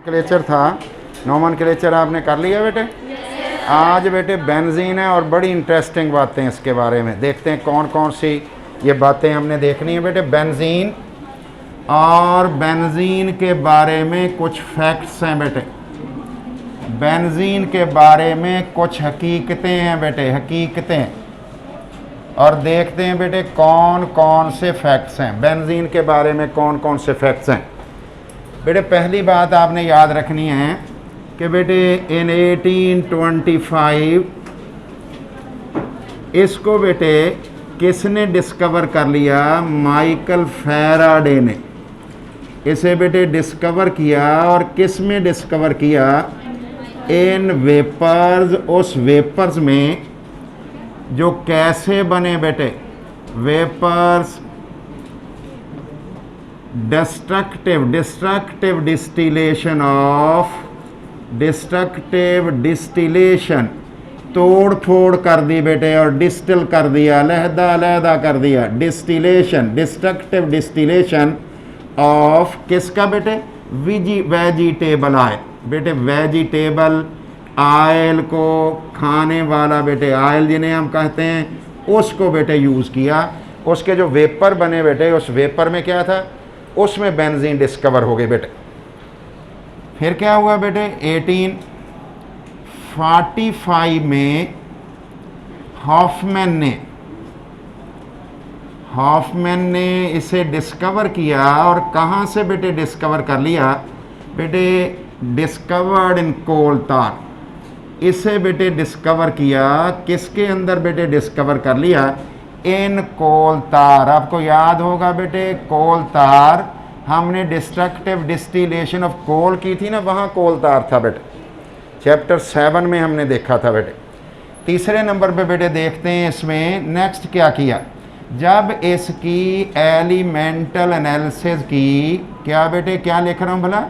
Nomenclature था, nomenclature आपने कर लिया बेटे। आज बेटे बेंजीन है और बड़ी इंटरेस्टिंग बातें इसके बारे में देखते हैं कौन कौन सी ये बातें हमने देखनी है बेटे। बेंजीन और बेंजीन के बारे में कुछ फैक्ट्स हैं बेटे, बेंजीन के बारे में कुछ हकीकतें हैं बेटे, हकीकतें। और देखते हैं बेटे कौन कौन से फैक्ट्स हैं बेंजीन के बारे में, कौन कौन से फैक्ट्स हैं बेटे। पहली बात आपने याद रखनी है कि बेटे इन 1825 इसको बेटे किसने डिस्कवर कर लिया? माइकल फैराडे ने इसे बेटे डिस्कवर किया। और किस में डिस्कवर किया? इन वेपर्स, उस वेपर्स में जो कैसे बने बेटे vapours, destructive distillation of, destructive distillation, तोड़ फोड़ कर दी बेटे और डिस्टिल कर दिया, अलहदा अलहदा कर दिया। डिस्टिलेशन, डिस्ट्रक्टिव डिस्टिलेशन ऑफ किसका बेटे? वेजिटेबल ऑयल बेटे, वेजिटेबल ऑयल को खाने वाला बेटे ऑयल जिन्हें हम कहते हैं उसको बेटे यूज़ किया। उसके जो वेपर बने बेटे, उस वेपर में क्या था? उसमें बेंजीन डिस्कवर हो गए बेटे। फिर क्या हुआ बेटे? 1845 में हॉफमैन ने इसे डिस्कवर किया। और कहाँ से बेटे डिस्कवर कर लिया? बेटे डिस्कवर्ड इन कोल तार, इसे बेटे डिस्कवर किया। किसके अंदर बेटे डिस्कवर कर लिया? इन कोल तार। आपको याद होगा बेटे कोल तार, हमने डिस्ट्रक्टिव डिस्टिलेशन ऑफ कोल की थी ना, वहाँ कोल तार था बेटे, चैप्टर 7 में हमने देखा था बेटे। तीसरे नंबर पे बेटे देखते हैं इसमें नेक्स्ट क्या किया। जब इसकी एलिमेंटल एनालिसिस की, क्या बेटे क्या लिख रहा हूँ भला?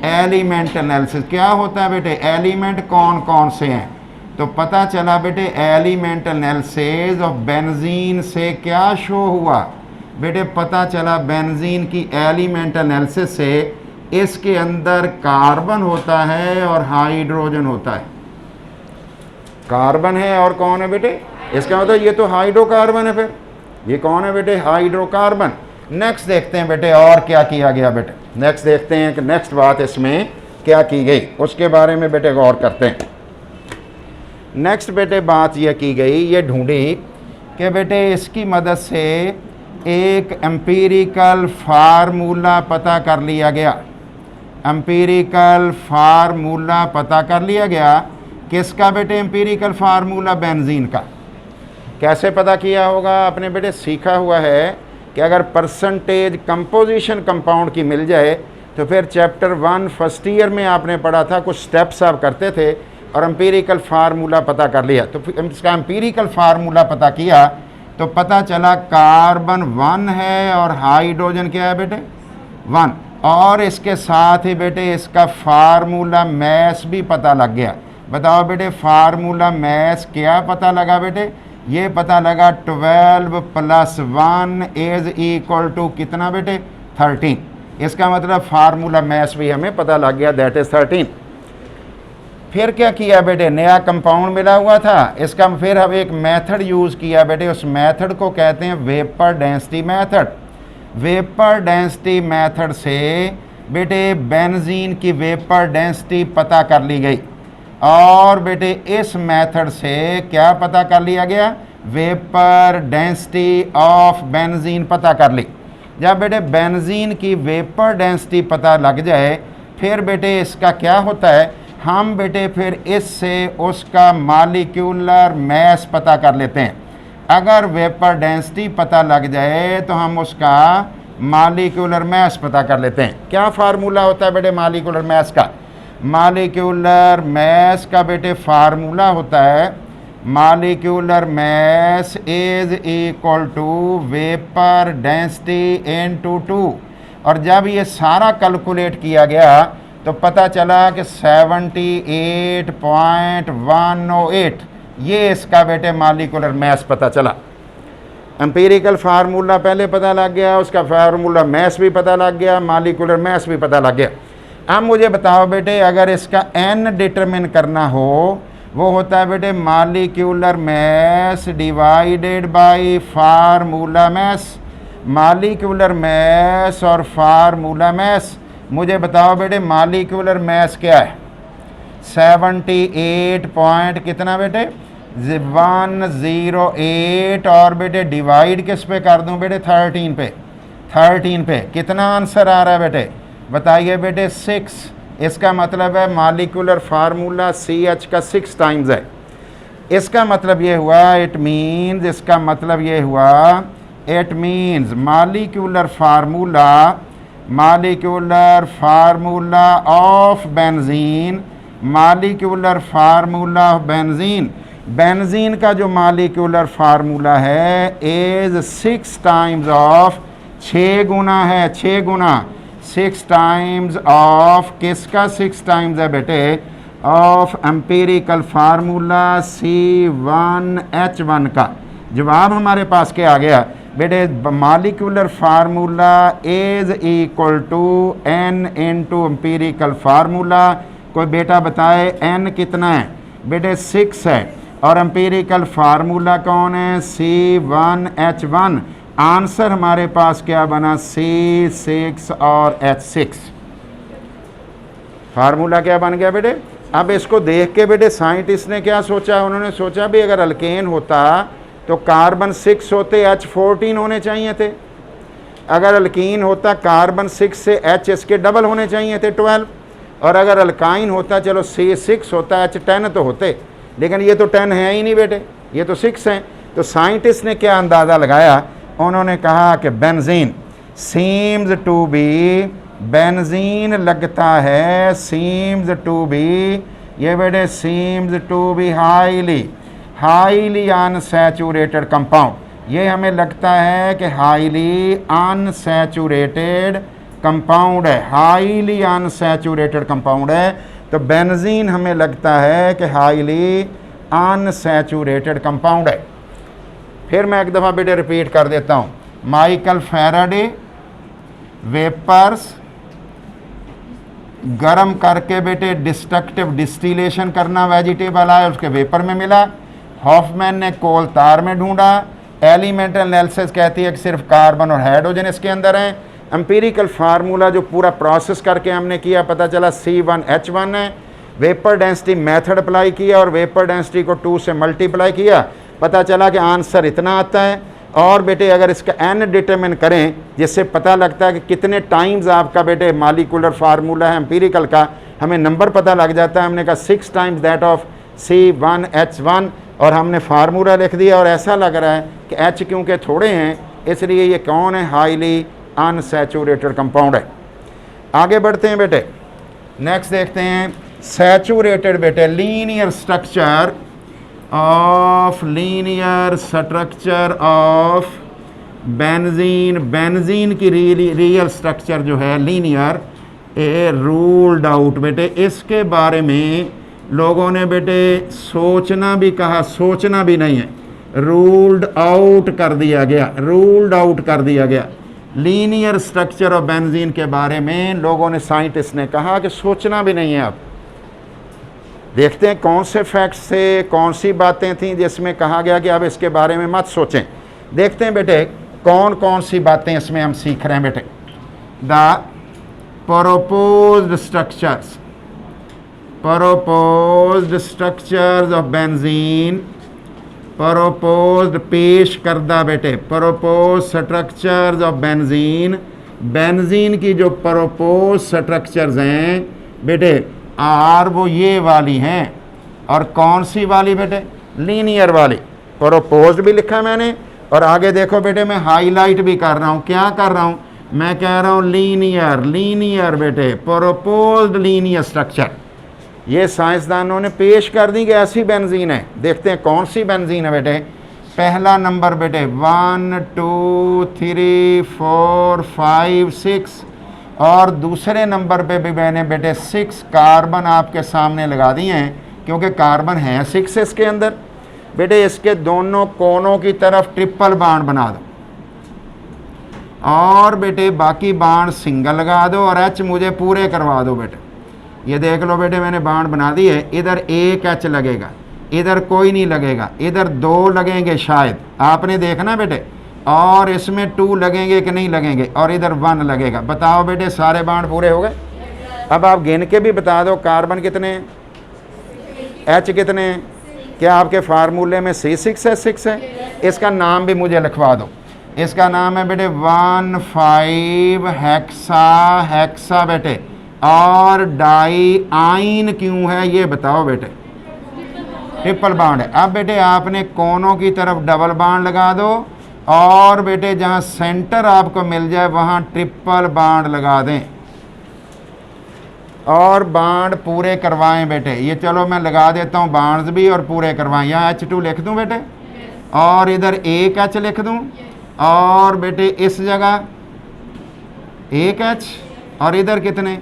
Element analysis. क्या होता है बेटे? एलिमेंट कौन कौन से हैं? तो पता चला बेटे एलिमेंट एनालिसिस ऑफ बेंजीन से क्या शो हुआ बेटे? पता चला बेंजीन की एलिमेंट एनालिसिस से इसके अंदर कार्बन होता है और हाइड्रोजन होता है। कार्बन है और कौन है बेटे? इसका मतलब ये तो हाइड्रोकार्बन है। फिर ये कौन है बेटे? हाइड्रोकार्बन। नेक्स्ट देखते हैं बेटे और क्या किया गया बेटे। नेक्स्ट देखते हैं कि नेक्स्ट बात इसमें क्या की गई, उसके बारे में बेटे गौर करते हैं। नेक्स्ट बेटे बात यह की गई, ये ढूंढी कि बेटे इसकी मदद से एक एम्पिरिकल फार्मूला पता कर लिया गया। एम्पिरिकल फार्मूला पता कर लिया गया। किसका बेटे? एम्पिरिकल फार्मूला बेंजीन का। कैसे पता किया होगा? आपने बेटे सीखा हुआ है कि अगर परसेंटेज कंपोजिशन कंपाउंड की मिल जाए तो फिर चैप्टर 1 फर्स्ट ईयर में आपने पढ़ा था, कुछ स्टेप्स आप करते थे और एम्पिरिकल फार्मूला पता कर लिया। तो फिर इसका एम्पिरिकल फार्मूला पता किया तो पता चला कार्बन 1 है और हाइड्रोजन क्या है बेटे? 1। और इसके साथ ही बेटे इसका फार्मूला मैस भी पता लग गया। बताओ बेटे फार्मूला मैस क्या पता लगा बेटे? ये पता लगा 12 + 1 = कितना बेटे? 13। इसका मतलब फार्मूला मैस भी हमें पता लग गया, दैट इज़ 13। फिर क्या किया बेटे? नया कंपाउंड मिला हुआ था, इसका फिर हम एक मेथड यूज़ किया बेटे। उस मेथड को कहते हैं vapour density method. Vapour density method से बेटे बेंजीन की वेपर डेंसिटी पता कर ली गई। और बेटे इस मेथड से क्या पता कर लिया गया? वेपर डेंसिटी ऑफ बेंजीन पता कर ली। जब बेटे बेंजीन की वेपर डेंसिटी पता लग जाए फिर बेटे इसका क्या होता है? हम बेटे फिर इससे उसका मॉलिक्यूलर मैस पता कर लेते हैं। अगर वेपर डेंसिटी पता लग जाए तो हम उसका मॉलिक्यूलर मैस पता कर लेते हैं। क्या फार्मूला होता है बेटे मॉलिक्यूलर मैस का? मॉलिक्यूलर मैस का बेटे फार्मूला होता है मॉलिक्यूलर मैस = वेपर डेंसिटी × 2। और जब ये सारा कैलकुलेट किया गया तो पता चला कि 78.108 ये इसका बेटे मॉलिक्यूलर मैस पता चला। एम्पिरिकल फार्मूला पहले पता लग गया, उसका फार्मूला मैस भी पता लग गया, मॉलिक्यूलर मैस भी पता लग गया। अब मुझे बताओ बेटे, अगर इसका n डिटरमिन करना हो, वो होता है बेटे molecular mass divided by formula mass. Molecular mass और फार्मूला मास, मुझे बताओ बेटे मॉलिक्यूलर मास क्या है? 78 पॉइंट कितना बेटे 108, और बेटे डिवाइड किस पे कर दूं बेटे 13 पे। 13 पे कितना आंसर आ रहा है बेटे बताइए बेटे 6। इसका मतलब है मॉलिक्यूलर फार्मूला CH का 6 टाइम्स है। इसका मतलब ये हुआ, इट मीन्स, इसका मतलब ये हुआ, it means molecular formula of benzene, molecular formula of benzene, benzene का जो मॉलिक्यूलर फार्मूला है इज 6 टाइम्स ऑफ, 6 गुना है, 6 गुना, 6 टाइम्स ऑफ किसका 6 टाइम्स है बेटे ऑफ एम्पिरिकल फार्मूला C1H1 का। जवाब हमारे पास क्या आ गया बेटे? Molecular formula is equal to n into empirical formula. कोई बेटा बताए n कितना है बेटे? 6 है, और एम्पिरिकल फार्मूला कौन है? C1H1। आंसर हमारे पास क्या बना? C6 और H6। फार्मूला क्या बन गया बेटे? अब इसको देख के बेटे साइंटिस्ट ने क्या सोचा? उन्होंने सोचा भी अगर अल्केन होता तो कार्बन 6 होते, H14 होने चाहिए थे। अगर अल्कीन होता कार्बन 6 से H इसके डबल होने चाहिए थे 12, और अगर अल्काइन होता चलो C6 होता H10 तो होते, लेकिन ये तो 10 है ही नहीं बेटे, ये तो 6 हैं। तो साइंटिस्ट ने क्या अंदाज़ा लगाया? उन्होंने कहा कि benzene seems to be, benzene लगता है, सीम्स टू बी, ये बेटे seems to be highly unsaturated compound. ये हमें लगता है कि हाईली अनसैचुरेटेड कंपाउंड है, हाईली अनसैचुरेटेड कंपाउंड है। तो बेंजीन हमें लगता है कि हाईली अनसैचुरेटेड कंपाउंड है। फिर मैं एक दफ़ा बेटे रिपीट कर देता हूँ। माइकल फैराडे वेपर्स गरम करके बेटे डिस्ट्रक्टिव डिस्टिलेशन करना वेजिटेबल आया, उसके वेपर में मिला। हॉफमैन ने कोल तार में ढूंढा। एलिमेंटल एनालिसिस कहती है कि सिर्फ कार्बन और हाइड्रोजन इसके अंदर हैं। एम्पिरिकल फार्मूला जो पूरा प्रोसेस करके हमने किया, पता चला C1H1 है। वेपर डेंसिटी मेथड अप्लाई किया और वेपर डेंसिटी को 2 से मल्टीप्लाई किया, पता चला कि आंसर इतना आता है। और बेटे अगर इसका n डिटरमिन करें, जिससे पता लगता है कि कितने टाइम्स आपका बेटे मॉलिक्यूलर फार्मूला है एम्पिरिकल का, हमें नंबर पता लग जाता है। हमने कहा 6 टाइम्स दैट ऑफ C1H1, और हमने फार्मूला लिख दिया। और ऐसा लग रहा है कि H क्योंकि थोड़े हैं इसलिए ये कौन है? हाईली अनसैचुरेटेड कंपाउंड है। आगे बढ़ते हैं बेटे, नेक्स्ट देखते हैं सैचुरेटेड बेटे linear structure of benzene. Benzene की रियल स्ट्रक्चर जो है लीनियर ए रूल्ड आउट बेटे। इसके बारे में लोगों ने बेटे सोचना भी कहा, सोचना भी नहीं है, रूल्ड आउट कर दिया गया। लीनियर स्ट्रक्चर ऑफ बेंजीन के बारे में लोगों ने, साइंटिस्ट ने कहा कि सोचना भी नहीं है। आप देखते हैं कौन से फैक्ट्स थे, कौन सी बातें थीं जिसमें कहा गया कि अब इसके बारे में मत सोचें। देखते हैं बेटे कौन कौन सी बातें इसमें हम सीख रहे हैं बेटे। The proposed structures of benzene, पेश करदा बेटे proposed structures of benzene. Benzene की जो proposed structures हैं बेटे आर वो ये वाली हैं, और कौन सी वाली बेटे? लीनियर वाली। proposed भी लिखा मैंने, और आगे देखो बेटे मैं हाईलाइट भी कर रहा हूँ। क्या कर रहा हूँ? मैं कह रहा हूँ लीनियर बेटे, proposed लीनियर स्ट्रक्चर। ये साइंसदानों ने पेश कर दी कि ऐसी बेंजीन है। देखते हैं कौन सी बेंजीन है बेटे। पहला नंबर बेटे 1 2 3 4 5 6, और दूसरे नंबर पे भी मैंने बेटे 6 कार्बन आपके सामने लगा दिए हैं, क्योंकि कार्बन है 6 इसके अंदर। बेटे इसके दोनों कोनों की तरफ ट्रिपल बाण बना दो, और बेटे बाकी बाण सिंगल लगा दो, और H मुझे पूरे करवा दो बेटे। ये देख लो बेटे मैंने बाण बना दी है, इधर एक एच लगेगा, इधर कोई नहीं लगेगा, इधर 2 लगेंगे शायद, आपने देखना बेटे, और इसमें 2 लगेंगे कि नहीं लगेंगे, और इधर 1 लगेगा। बताओ बेटे सारे बाण पूरे हो गए। अब आप गिन के भी बता दो कार्बन कितने हैं, एच कितने हैं। क्या आपके फार्मूले में C6H6 है? इसका नाम भी मुझे लिखवा दो। इसका नाम है बेटे 1,5 हेक्सा बेटे, और डाई आइन क्यों है ये बताओ बेटे, ट्रिपल बाड है। अब बेटे आपने कोनों की तरफ डबल बाड लगा दो, और बेटे जहाँ सेंटर आपको मिल जाए वहाँ ट्रिपल बाड लगा दें, और बाड पूरे करवाएं बेटे। ये चलो मैं लगा देता हूँ बाड्स भी और पूरे करवाएं। यहाँ H2 लिख दूँ बेटे, और इधर एक H लिख दूँ, और बेटे इस जगह एक H, और इधर कितने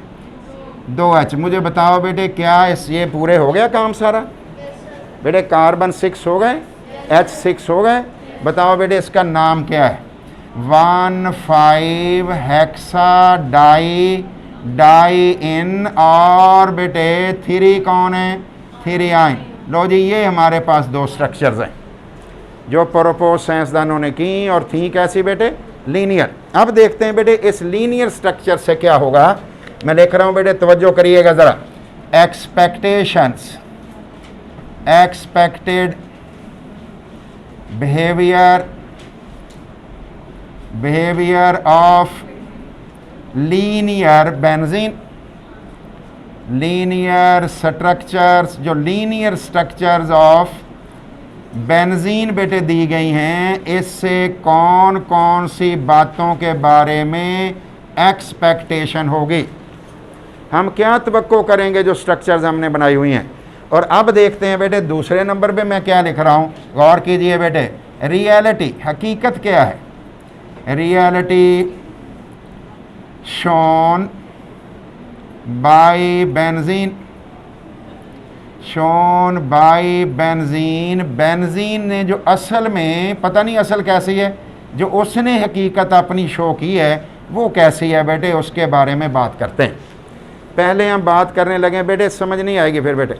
2 H। मुझे बताओ बेटे क्या ये पूरे हो गया काम सारा? बेटे कार्बन 6 हो गए, H6 हो गए। बताओ बेटे इसका नाम क्या है? 1,5 हेक्सा डाई इन, और बेटे 3 कौन है? 3 आइन। लो जी ये हमारे पास 2 स्ट्रक्चर्स हैं जो प्रोपोज साइंसदानों ने की, और थी कैसी बेटे? लीनियर। अब देखते हैं बेटे इस लीनियर स्ट्रक्चर से क्या होगा। मैं लिख रहा हूं बेटे, तवज्जो करिएगा ज़रा। Expected behaviour of linear benzene, linear structures, जो लीनियर स्ट्रक्चर्स ऑफ बेंजीन बेटे दी गई हैं, इससे कौन कौन सी बातों के बारे में एक्सपेक्टेशन होगी, हम क्या तवक्को करेंगे जो स्ट्रक्चर्स हमने बनाई हुई हैं। और अब देखते हैं बेटे दूसरे नंबर पे मैं क्या लिख रहा हूँ, गौर कीजिए बेटे। रियलिटी, हकीकत क्या है? Reality shown by benzene, shown by benzene. Benzene ने जो असल में, पता नहीं असल कैसी है, जो उसने हकीकत अपनी शो की है वो कैसी है बेटे, उसके बारे में बात करते हैं। पहले हम बात करने लगे बेटे, समझ नहीं आएगी फिर बेटे,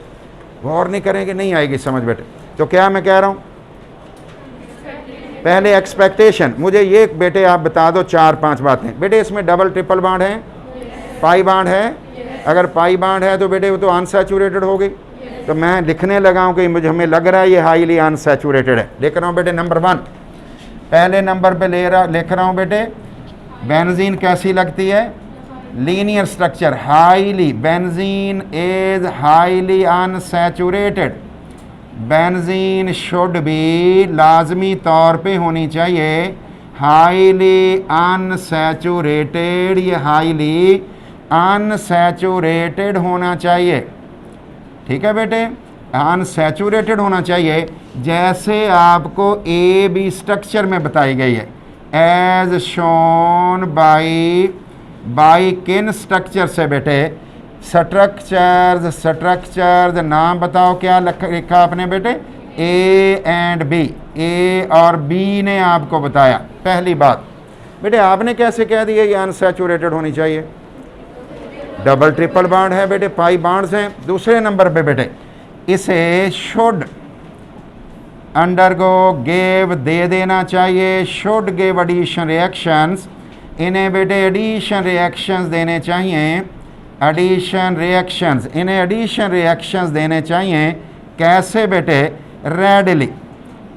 गौर नहीं करेंगे नहीं आएगी समझ बेटे। तो क्या मैं कह रहा हूँ, पहले एक्सपेक्टेशन। मुझे ये बेटे आप बता दो 4-5 बातें बेटे। इसमें डबल ट्रिपल बाड है, पाई बाड है। अगर पाई बाड है तो बेटे वो तो अनसैचुरेटेड हो गई। तो मैं लिखने लगा हूँ कि मुझे हमें लग रहा है ये हाईली अनसैचुरेटेड है। लिख रहा हूँ बेटे नंबर 1, पहले नंबर पे लिख रहा हूँ बेटे, बेंजीन कैसी लगती है? Linear structure, highly. Benzene is highly unsaturated. Benzene should be, लाजमी तौर पे होनी चाहिए, हाईली अनसैचुरेटेड। ये हाईली अनसैचुरेटेड होना चाहिए, ठीक है बेटे, अनसैचुरेटेड होना चाहिए, जैसे आपको ए बी स्ट्रक्चर में बताई गई है। एज शोन बाई किन स्ट्रक्चर से बेटे? स्ट्रक्चर्स नाम बताओ क्या लिखा आपने बेटे? ए एंड बी, ए और बी ने आपको बताया। पहली बात बेटे आपने कैसे कह दिया ये अनसैचुरेटेड होनी चाहिए? डबल ट्रिपल बाड है बेटे, पाई बाड्स हैं। दूसरे नंबर पे बेटे इसे शुड अंडरगो गेव दे देना चाहिए, शुड गेव एडिशन रिएक्शंस। इन्हें बेटे एडिशन रिएक्शंस देने चाहिए, एडिशन रिएक्शंस, इन्हें एडिशन रिएक्शंस देने चाहिए। कैसे बेटे? रेडली,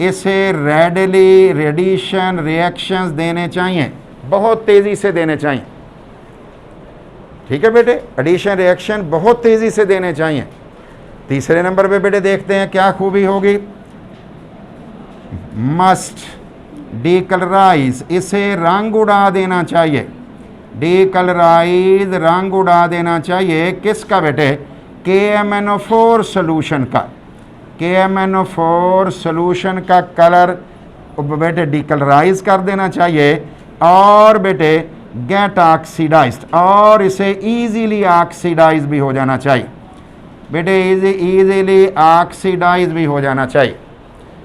इसे रेडली एडिशन रिएक्शंस देने चाहिए, बहुत तेज़ी से देने चाहिए, ठीक है बेटे, एडिशन रिएक्शन बहुत तेज़ी से देने चाहिए। तीसरे नंबर पे बेटे देखते हैं क्या खूबी होगी। मस्ट डीकलराइज, इसे रंग उड़ा देना चाहिए, डीकलराइज रंग उड़ा देना चाहिए। किसका बेटे? KMnO4 सोल्यूशन का, KMnO4 सोल्यूशन का कलर बेटे डीकलराइज कर देना चाहिए। और बेटे गेट ऑक्सीडाइज्ड, और इसे इजीली ऑक्सीडाइज भी हो जाना चाहिए बेटे, इजीली ऑक्सीडाइज भी हो जाना चाहिए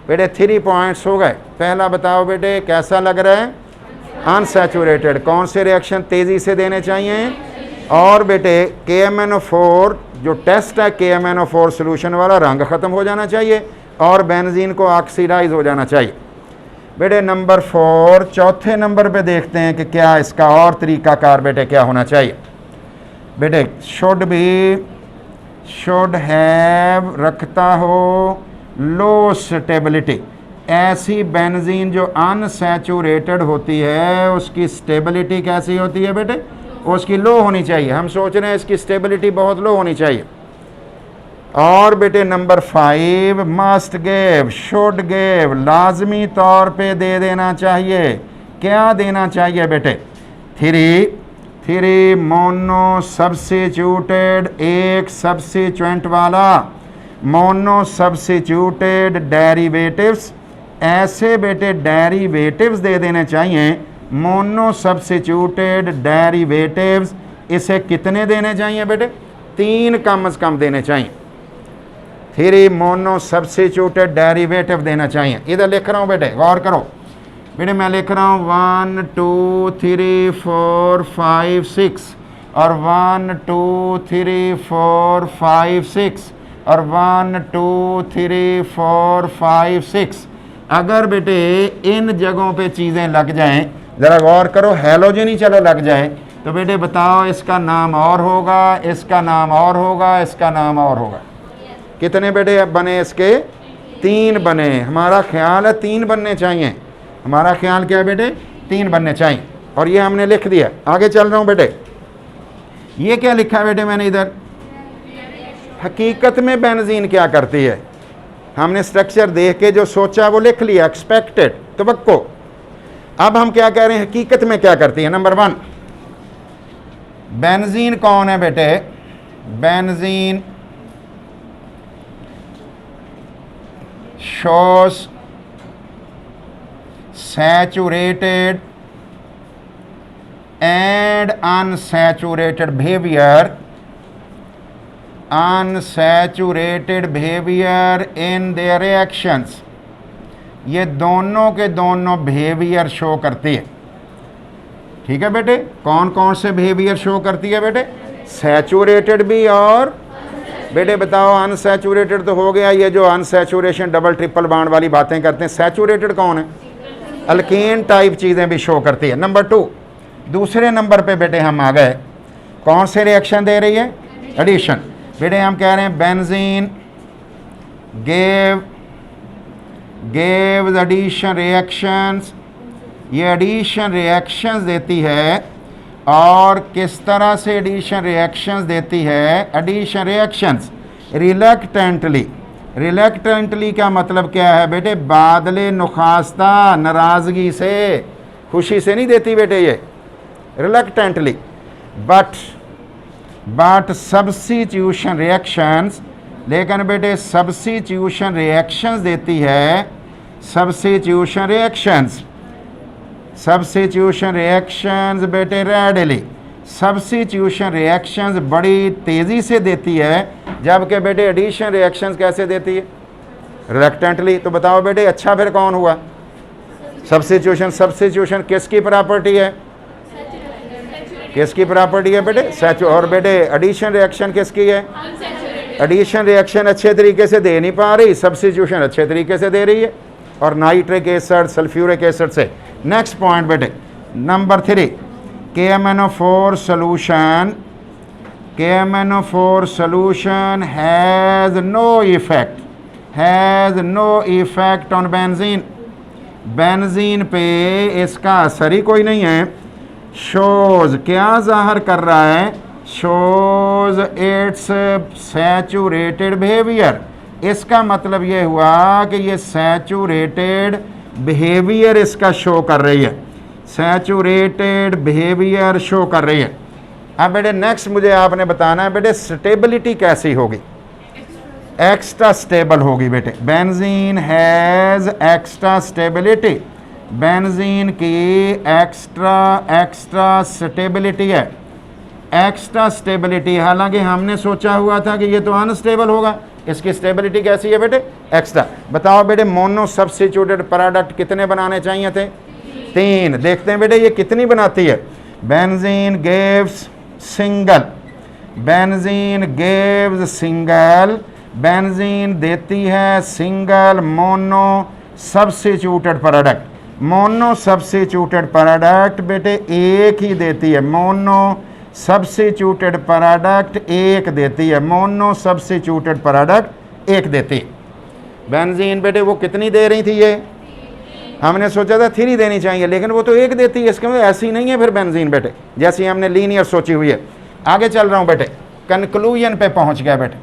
बेटे। 3 पॉइंट्स हो गए। पहला बताओ बेटे कैसा लग रहा है? अनसैचुरेटेड। कौन से रिएक्शन तेज़ी से देने चाहिए? और बेटे KMnO4 जो टेस्ट है KMnO4 सोल्यूशन वाला, रंग ख़त्म हो जाना चाहिए और बेंजीन को ऑक्सीडाइज हो जाना चाहिए। बेटे नंबर 4, चौथे नंबर पे देखते हैं कि क्या इसका और तरीक़ाकार बेटे क्या होना चाहिए। बेटे शुड हैव रखता हो लो स्टेबिलिटी। ऐसी बेंजीन जो अनसैचुरेटेड होती है उसकी स्टेबिलिटी कैसी होती है बेटे, उसकी लो होनी चाहिए। हम सोच रहे हैं इसकी स्टेबिलिटी बहुत लो होनी चाहिए। और बेटे number 5, must give, should give, लाजमी तौर पे दे देना चाहिए। क्या देना चाहिए बेटे? 3 मोनो सब्स्टिट्यूटेड, एक सब्स्टिट्यूएंट वाला मोनो सब्स्टिट्यूटेड डेरिवेटिव्स। ऐसे बेटे डेरिवेटिव्स दे देने चाहिए, मोनो सब्स्टिट्यूटेड डेरिवेटिव्स। इसे कितने देने चाहिए बेटे? 3 कम से कम देने चाहिए। 3 मोनो सब्स्टिट्यूटेड डेरिवेटिव देना चाहिए। इधर लिख रहा हूँ बेटे, गौर करो बेटे, मैं लिख रहा हूँ 1 2 3 4 5 6 और 1 2 3 4 5 6 और 1 2 3 4 5 6। अगर बेटे इन जगहों पे चीज़ें लग जाएं, ज़रा गौर करो, हैलोजन ही चलो लग जाए, तो बेटे बताओ इसका नाम और होगा, इसका नाम और होगा, इसका नाम और होगा। कितने बेटे बने इसके? 3 बने। हमारा ख्याल है 3 बनने चाहिए। हमारा ख्याल क्या है बेटे? 3 बनने चाहिए। और ये हमने लिख दिया। आगे चल रहा हूँ बेटे, ये क्या लिखा है बेटे मैंने इधर? हकीकत में बेंजीन क्या करती है? हमने स्ट्रक्चर देख के जो सोचा वो लिख लिया, एक्सपेक्टेड, तवक्को। अब हम क्या कह रहे हैं, हकीकत में क्या करती है। नंबर 1, बेंजीन कौन है बेटे? Benzene shows saturated and unsaturated behavior in their reactions। ये दोनों के दोनों बिहेवियर शो करती है। ठीक है बेटे, कौन कौन से बिहेवियर शो करती है बेटे? सैचुरेटेड भी, और बेटे बताओ अनसैचुरेटेड तो हो गया, ये जो अनसैचुरेशन डबल ट्रिपल बॉन्ड वाली बातें करते हैं। सैचुरेटेड कौन है? अल्केन टाइप चीज़ें भी शो करती है। नंबर 2, दूसरे नंबर पे बेटे हम आ गए, कौन से रिएक्शन दे रही है? एडिशन। बेटे हम कह रहे हैं बेंजीन गिव एडिशन रिएक्शंस। ये एडिशन रिएक्शंस देती है, और किस तरह से एडिशन रिएक्शंस देती है? Addition reactions reluctantly. रिलक्टेंटली का मतलब क्या है बेटे? बादले नुखास्ता, नाराज़गी से, खुशी से नहीं देती बेटे ये, रिलक्टेंटली। बट सब्स्टिट्यूशन रिएक्शंस, लेकिन बेटे सब्स्टिट्यूशन रिएक्शंस देती है। सब्स्टिट्यूशन रिएक्शंस बेटे रेडिली, सब्स्टिट्यूशन रिएक्शंस बड़ी तेज़ी से देती है, जबकि बेटे एडिशन रिएक्शंस कैसे देती है? रिलक्टेंटली। तो बताओ बेटे अच्छा फिर कौन हुआ? सब्स्टिट्यूशन किसकी प्रॉपर्टी है? किसकी प्रॉपर्टी है बेटे? और बेटे एडिशन रिएक्शन किसकी है? एडिशन रिएक्शन अच्छे तरीके से दे नहीं पा रही, सब्स्टिट्यूशन अच्छे तरीके से दे रही है, और नाइट्रिक एसिड, सल्फ्यूरिक एसिड से। नेक्स्ट पॉइंट बेटे number 3, KMnO4 solution has no effect on benzene। Benzene पे इसका असर ही कोई नहीं है। शोज, क्या जाहिर कर रहा है? Shows it's saturated behaviour. इसका मतलब ये हुआ कि ये सैचुरेटेड बिहेवियर इसका शो कर रही है, सैचुरेटेड बिहेवियर शो कर रही है। अब बेटे नेक्स्ट मुझे आपने बताना है बेटे स्टेबिलिटी कैसी होगी? एक्स्ट्रा स्टेबल होगी बेटे। Benzene has extra stability. Benzene की एक्स्ट्रा स्टेबिलिटी है। एक्स्ट्रा स्टेबिलिटी, हालांकि हमने सोचा हुआ था कि ये तो अनस्टेबल होगा, इसकी स्टेबिलिटी कैसी है बेटे? एक्स्ट्रा। बताओ बेटे मोनो सब्स्टिट्यूटेड प्रोडक्ट कितने बनाने चाहिए थे? 3। देखते हैं बेटे ये कितनी बनाती है। Benzene gives single, benzene gives single, benzene देती है single mono substituted product. Mono substituted product बेटे एक ही देती है, मोनो सब्स्टिट्यूटेड प्रोडक्ट एक देती है, मोनो सब्स्टिट्यूटेड प्रोडक्ट एक देती है। बेंजीन बेटे वो कितनी दे रही थी, ये हमने सोचा था 3 देनी चाहिए, लेकिन वो तो एक देती है। इसके मतलब ऐसी नहीं है फिर बेंजीन बेटे जैसी हमने लीनियर सोची हुई है। आगे चल रहा हूँ बेटे, कंक्लूजन पे पहुँच गया बेटे,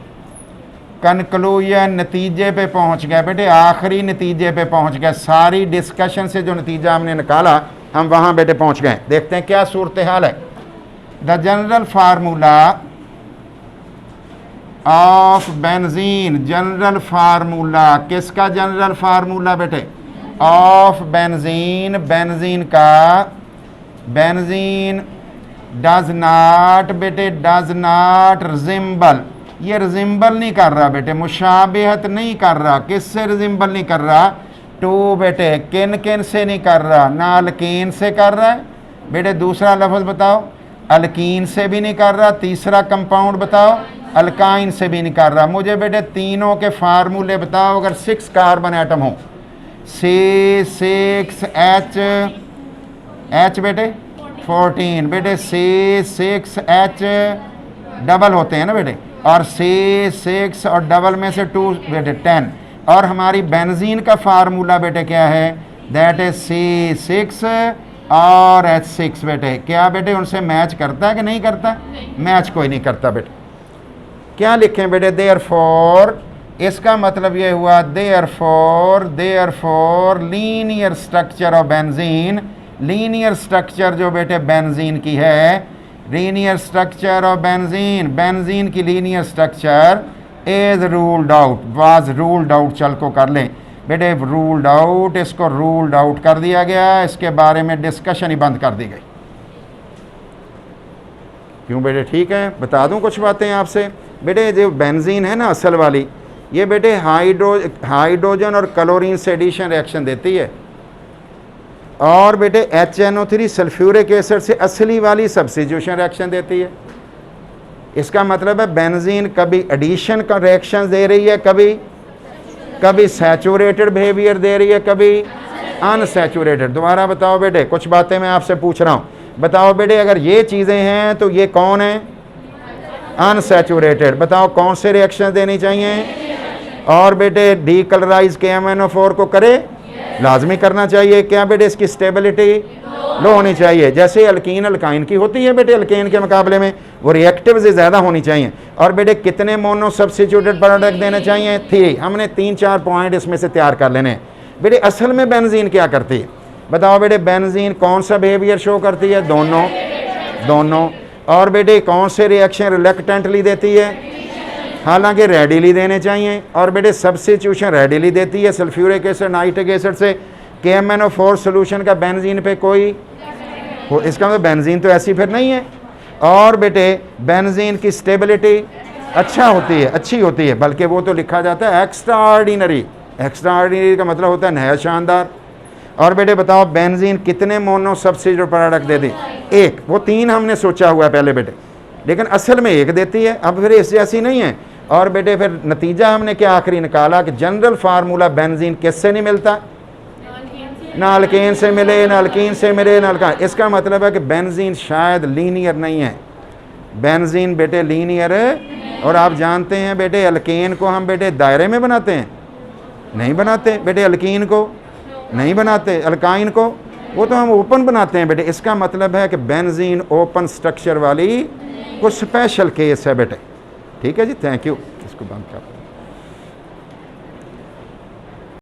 कंक्लूजन नतीजे पे पहुँच गया बेटे, आखिरी नतीजे पे पहुँच गया। सारी डिस्कशन से जो नतीजा हमने निकाला हम वहाँ बेटे पहुँच गए। देखते हैं क्या सूरत हाल है। The general formula of benzene, general formula किसका जनरल फार्मूला बेटे, ऑफ बेंजीन, बेंजीन का, बेंजीन डज नॉट बेटे, डज नॉट रिजेंबल, ये रिजेंबल नहीं कर रहा बेटे, मुशाबिहत नहीं कर रहा। किससे रिजेंबल नहीं कर रहा, टू बेटे, किन किन से नहीं कर रहा, ना अल्कीन से कर रहा है बेटे, दूसरा लफ्ज़ बताओ, अल्कीन से भी नहीं कर रहा, तीसरा कंपाउंड बताओ, अल्काइन से भी नहीं कर रहा। मुझे बेटे तीनों के फार्मूले बताओ। अगर 6 कार्बन एटम हो, C6H, H बेटे 14 बेटे, C6H डबल होते हैं ना बेटे, और C6 और डबल में से 2 बेटे 10। और हमारी बेंजीन का फार्मूला बेटे क्या है, दैट इज C6 और H6 बेटे। क्या बेटे उनसे मैच करता है कि नहीं करता, मैच कोई नहीं करता बेटे। क्या लिखें बेटे, देयरफॉर, इसका मतलब ये हुआ therefore, therefore linear structure of benzene, linear structure जो बेटे बेंजीन की है, linear structure of benzene, benzene की linear structure is ruled out, was ruled out. चल को कर लें बेटे, रूल्ड आउट, इसको रूल्ड आउट कर दिया गया, इसके बारे में डिस्कशन ही बंद कर दी गई। क्यों बेटे, ठीक है, बता दूं कुछ बातें आपसे बेटे। जो बेंजीन है ना असल वाली, ये बेटे हाइड्रोजन और क्लोरीन से एडिशन रिएक्शन देती है, और बेटे HNO3 सल्फ्यूरिक एसिड से असली वाली सब्स्टिट्यूशन रिएक्शन देती है। इसका मतलब है बेंजीन कभी एडिशन का रिएक्शन दे रही है, कभी सैचुरेटेड बिहेवियर दे रही है, कभी अनसैचुरेटेड। दोबारा बताओ बेटे, कुछ बातें मैं आपसे पूछ रहा हूँ, बताओ बेटे अगर ये चीज़ें हैं तो ये कौन है, अनसैचुरेटेड। बताओ कौन से रिएक्शन देनी चाहिए, और बेटे डीकलराइज KMnO4 को करे, लाजमी करना चाहिए। क्या बेटे इसकी स्टेबिलिटी लो होनी चाहिए, जैसे अल्कीन अल्काइन की होती है बेटे, अल्केन के मुकाबले में वो रिएक्टिव से ज़्यादा होनी चाहिए। और बेटे कितने मोनो सब्स्टिट्यूटेड प्रोडक्ट देने चाहिए, 3। हमने 3-4 पॉइंट इसमें से तैयार कर लेने हैं बेटे। असल में बेंजीन क्या करती है, बताओ बेटे, बेंजीन कौन सा बिहेवियर शो करती है, दोनों। और बेटे कौन से रिएक्शन रिलक्टेंटली देती है, हालांकि रेडिली देने चाहिए। और बेटे सब्स्टिट्यूशन रेडिली देती है सल्फ्यूरिक एसिड नाइट्रिक एसिड से। KMnO4 सोल्यूशन का बेंजीन पे कोई इसका मतलब बेंजीन तो ऐसी फिर नहीं है। और बेटे बेंजीन की स्टेबिलिटी अच्छी होती है, बल्कि वो तो लिखा जाता है एक्स्ट्राऑर्डिनरी। एक्स्ट्राऑर्डिनरी का मतलब होता है नहायत शानदार। और बेटे बताओ बेंजीन कितने मोनो सब्स्टिट्यूटेड प्रोडक्ट दे दी, 1। वो 3 हमने सोचा हुआ है पहले बेटे, लेकिन असल में 1 देती है। अब फिर इस जैसी नहीं है। और बेटे फिर नतीजा हमने क्या आखिरी निकाला कि जनरल फार्मूला बेंजीन किससे नहीं मिलता, ना अल्केन से मिले, ना अल्कीन से मिले, ना अल्काइन। इसका मतलब है कि बेंजीन शायद लीनियर नहीं है, बेंजीन बेटे लीनियर है। और आप जानते हैं बेटे अल्केन को हम बेटे दायरे में बनाते हैं, नहीं बनाते बेटे, अल्कीन को नहीं बनाते, अल्काइन को वो तो हम ओपन बनाते हैं बेटे। इसका मतलब है कि बेंजीन ओपन स्ट्रक्चर वाली कुछ स्पेशल केस है बेटे। ठीक है जी, थैंक यू। इसको बंद कर।